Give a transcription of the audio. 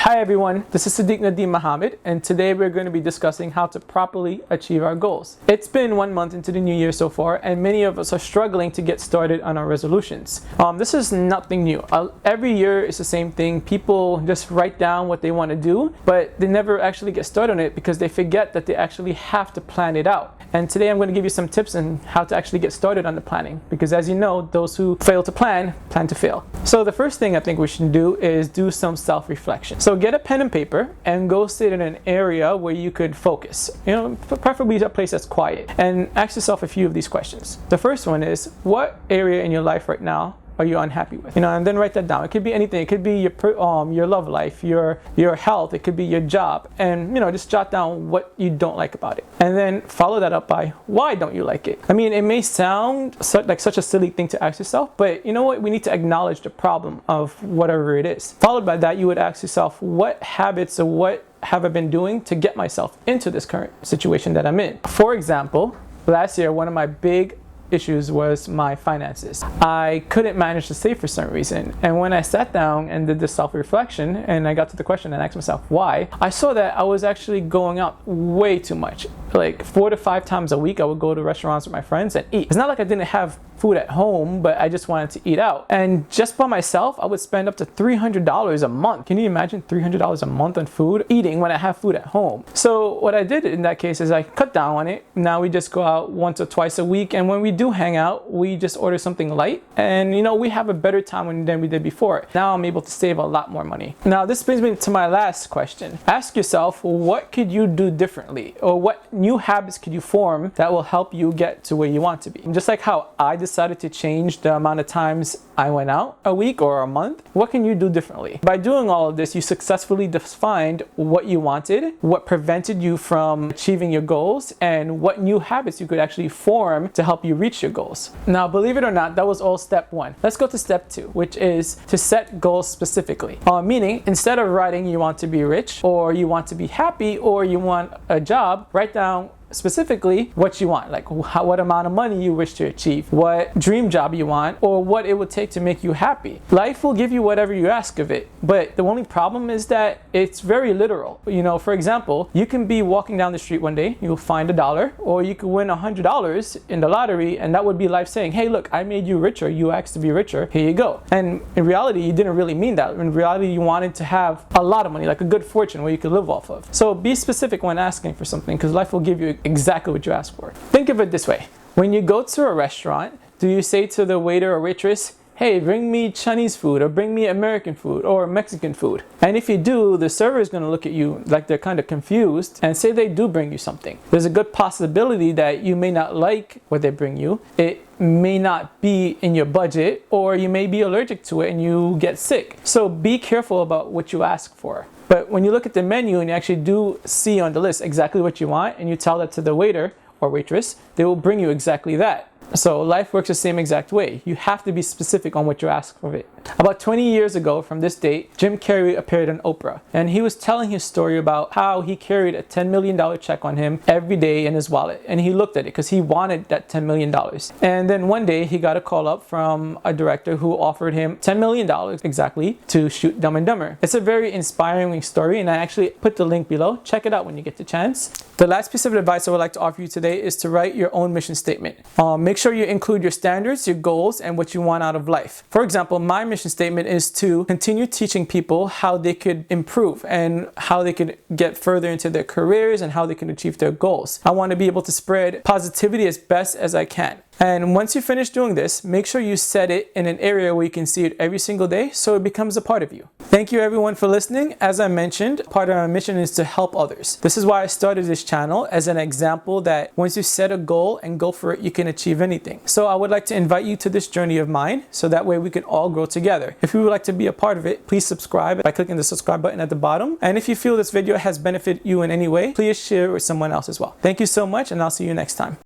Hi everyone, this is Siddiq Nadeem Mohammed, and today we're going to be discussing how to properly achieve our goals. It's been 1 month into the new year so far, and many of us are struggling to get started on our resolutions. This is nothing new. Every year it's the same thing. People just write down what they want to do, but they never actually get started on it because they forget that they actually have to plan it out. And today I'm going to give you some tips on how to actually get started on the planning, because as you know, those who fail to plan to fail. So the first thing I think we should do is do some self-reflection. So get a pen and paper and go sit in an area where you could focus, preferably a place that's quiet, and ask yourself a few of these questions. The first one is, what area in your life right now are you unhappy with? And then write that down. It could be anything. It could be your love life, your health. It could be your job, and just jot down what you don't like about it, and then follow that up by why don't you like it. I mean, it may sound like such a silly thing to ask yourself, but you know what? We need to acknowledge the problem of whatever it is. Followed by that, you would ask yourself, what habits or what have I been doing to get myself into this current situation that I'm in? For example, last year, one of my big issues was my finances. I couldn't manage to save for some reason, and when I sat down and did this self-reflection and I got to the question and asked myself why, I saw that I was actually going out way too much. Like 4 to 5 times a week I would go to restaurants with my friends and eat. It's not like I didn't have food at home, but I just wanted to eat out. And just by myself, I would spend up to $300 a month. Can you imagine $300 a month on food, eating when I have food at home? So what I did in that case is I cut down on it. Now we just go out once or twice a week, and when we do hang out, we just order something light, and we have a better time than we did before. Now I'm able to save a lot more money. Now this brings me to my last question. Ask yourself, what could you do differently, or what new habits could you form that will help you get to where you want to be? And just like how I decided to change the amount of times I went out a week or a month, what can you do differently? By doing all of this, you successfully defined what you wanted, what prevented you from achieving your goals, and what new habits you could actually form to help you reach your goals. Now, believe it or not, that was all step 1. Let's go to step 2, which is to set goals specifically. Meaning, instead of writing you want to be rich, or you want to be happy, or you want a job, write down specifically what you want, like what amount of money you wish to achieve, what dream job you want, or what it would take to make you happy. Life will give you whatever you ask of it, but the only problem is that it's very literal. For example, you can be walking down the street one day, you'll find $1, or you could win $100 in the lottery, and that would be life saying, hey look, I made you richer, you asked to be richer, here you go. And in reality, you didn't really mean that. In reality, you wanted to have a lot of money, like a good fortune where you could live off of. So be specific when asking for something, because life will give you exactly what you ask for. Think of it this way. When you go to a restaurant, do you say to the waiter or waitress, hey, bring me Chinese food, or bring me American food, or Mexican food? And if you do, the server is going to look at you like they're kind of confused, and say they do bring you something. There's a good possibility that you may not like what they bring you. It may not be in your budget, or you may be allergic to it and you get sick. So be careful about what you ask for. But when you look at the menu and you actually do see on the list exactly what you want, and you tell that to the waiter or waitress, they will bring you exactly that. So life works the same exact way. You have to be specific on what you ask of it. About 20 years ago from this date, Jim Carrey appeared on Oprah, and he was telling his story about how he carried a $10 million check on him every day in his wallet, and he looked at it because he wanted that $10 million. And then one day he got a call up from a director who offered him $10 million exactly to shoot Dumb and Dumber. It's a very inspiring story, and I actually put the link below. Check it out when you get the chance. The last piece of advice I would like to offer you today is to write your own mission statement. Make sure you include your standards, your goals, and what you want out of life. For example, my mission statement is to continue teaching people how they could improve and how they could get further into their careers and how they can achieve their goals. I want to be able to spread positivity as best as I can. And once you finish doing this, make sure you set it in an area where you can see it every single day so it becomes a part of you. Thank you everyone for listening. As I mentioned, part of our mission is to help others. This is why I started this channel, as an example that once you set a goal and go for it, you can achieve anything. So I would like to invite you to this journey of mine, so that way we can all grow together. If you would like to be a part of it, please subscribe by clicking the subscribe button at the bottom. And if you feel this video has benefited you in any way, please share it with someone else as well. Thank you so much, and I'll see you next time.